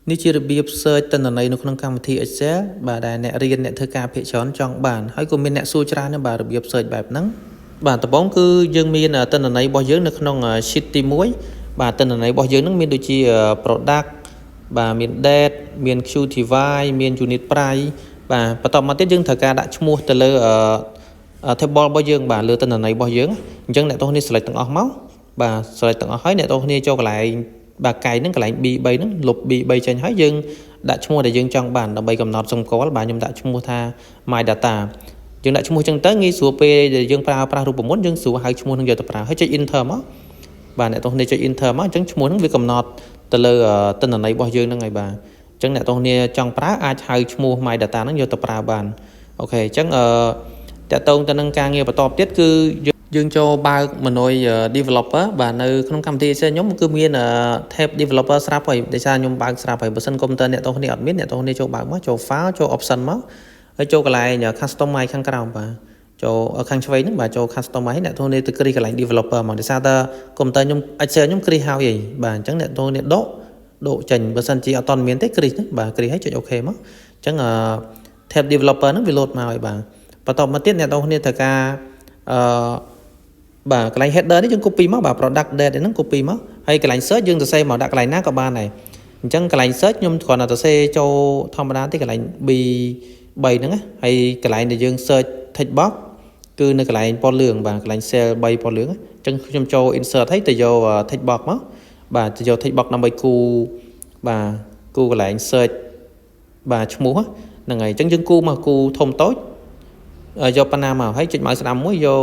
នេះជារបៀប search ទិន្នន័យនៅក្នុងកម្មវិធី Excel បាទដែលអ្នករៀនអ្នកធ្វើការភាគច្រើនចង់បានហើយក៏មានអ្នកសួរច្រើនដែរបាទរបៀប search បែបហ្នឹងបាទដំបូងគឺយើងមានទិន្នន័យរបស់យើងនៅក្នុង sheet ទី1បាទទិន្នន័យរបស់យើងហ្នឹងមានដូចជា product បាទមាន date មាន QTY មាន unit price បាទបន្តមកទៀតយើងត្រូវការដាក់ឈ្មោះទៅលើtable របស់យើងបាទលើទិន្នន័យរបស់យើងអញ្ចឹងអ្នកទាំងនេះ select ទាំងអស់មកបាទ select ទាំងអស់ហើយអ្នកទាំងគ្នាចូលកន្លែងបាទកែហ្នឹងកន្លែង B3 ហ្នឹងលុប B3 ចេញហើយយើងដាក់ឈ្មោះដែលយើងចង់បានដើម្បីកំណត់សម្គាល់បាទខ្ញុំដាក់ឈ្មោះថា my data យើងដាក់ឈ្មោះចឹងទៅងាយស្រួលពេលដែលយើងប្រើប្រាស់រូបមន្តយើងស្រួលហៅឈ្មោះនឹងយកទៅប្រើហើយចុច enter មកបាទអ្នកទាំងគ្នាចុច enter មកអញ្ចឹងឈ្មោះហ្នឹងវាកំណត់ទៅលើទិន្នន័យរបស់យើងហ្នឹងហើយបាទអញ្ចឹងអ្នកទាំងគ្នាចង់ប្រើអាចហៅឈ្មោះ my data ហ្នឹងយកទៅប្រើបានអូខេអញ្ចឹងតកតងទៅនឹងការងារបន្តទៀតគឺយើងចូលបើក menu developer បាទនៅក្នុងកម្មវិធី Excel ខ្ញុំគឺមាន tab developer ស្រាប់ហើយដោយសារខ្ញុំបើកស្រាប់ហើយបើសិនកុំព្យូទ័រអ្នកទាំងគ្នាអត់មានអ្នកទាំងគ្នាចូលបើកមកចូល file ចូល option មកហើយចូលកន្លែង customize ខាងក្រោមបាទចូលខាងឆ្វេងហ្នឹងបាទចូល customize អ្នកទាំងគ្នាទៅគ្រីកន្លែង developer មកដោយសារតែកុំព្យូទ័រខ្ញុំ Excel ខ្ញុំគ្រីហើយបាទអញ្ចឹងអ្នកទាំងគ្នាដកចេញបើសិនជាអត់តមានទេគ្រីហ្នឹងបាទគ្រីហើយចុច OK មកអញ្ចឹង tab developer ហ្នឹងវា load មកហើយបាទបន្តមកទៀតអ្នកទាំងគ្នាត្រូវការបាទកន្លែង header នេះយើង copy មកបាទ product date ហ្នឹង copy មកហើយកន្លែង search យើងសរសេរមកដាក់កន្លែងណាក៏បានដែរអញ្ចឹងកន្លែង search ខ្ញុំគ្រាន់តែសរសេរចូលធម្មតាទេកន្លែង B3 ហ្នឹងណាហើយកន្លែងដែលយើង search text box គឺនៅកន្លែងពណ៌លឿងបាទកន្លែង cell 3ពណ៌លឿងអញ្ចឹងខ្ញុំចូល insert ហើយទៅយក text box មកបាទទៅយក text box ដើម្បីគូបាទគូកន្លែង search បាទឈ្មោះហ្នឹងហើយអញ្ចឹងយើងគូមកគូធំតូចយកប៉ុណ្ណាមកហើយចុច mouse ស្ដាំមួយយក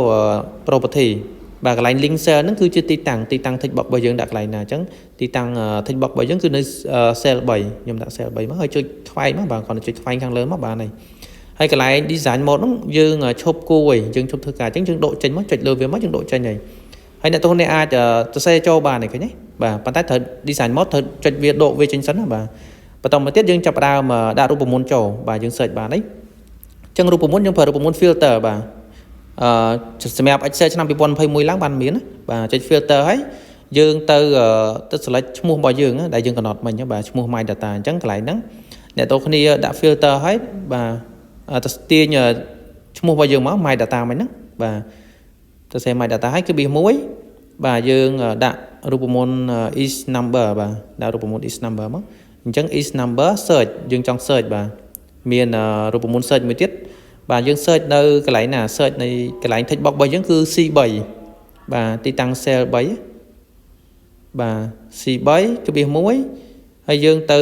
property បាទកន្លែង link cell ហ្នឹងគឺជាទីតាំង text box របស់យើងដាក់កន្លែងណាអញ្ចឹងទីតាំង text box របស់យើងគឺនៅ cell 3ខ្ញុំដាក់ cell 3មកហើយចុចខ្វែងមកបាទគ្រាន់តែចុចខ្វែងខាងលើមកបាទហើយកន្លែង design mode ហ្នឹងយើងឈប់គូហើយយើងឈប់ធ្វើការអញ្ចឹងយើងដកចេញមកចុចលើវាមកយើងដកចេញហើយអ្នកទាំងនេះអាចសរសេរចូលបានឃើញទេបាទប៉ុន្តែត្រូវ design mode ត្រូវចុចវាដកវាចេញសិនណាបាទបន្តមកទៀតយើងចាប់ផ្ដើមដាក់រូបមន្តចូលបាទយើង search បានហើយអញ្ចឹងរូបមន្តយើងប្រើរូបមន្ត filter បាទសម្រាប់ Excel ឆ្នាំ2021ឡើងបានមានបាទចុច filter ហើយយើងទៅ select ឈ្មោះរបស់យើងដែលយើងកំណត់មិញបាទឈ្មោះ my data អញ្ចឹងកន្លែងហ្នឹងអ្នកទាំងគ្នាដាក់ filter ហើយបាទទៅទាញឈ្មោះរបស់យើងមក my data មិញហ្នឹងបាទទៅសេ my data ហើយគឺ bis 1បាទយើងដាក់រូបមន្ត is number បាទដាក់រូបមន្ត is number មកអញ្ចឹង is number search យើងចង់ search បាទមានរូបមន្ត search មួយទៀតបាទយើង search នៅកន្លែងណា search នៅកន្លែង text box របស់យើងគឺ C3 បាទទីតាំង cell 3បាទ C3 គឺ bis 1ហើយយើងទៅ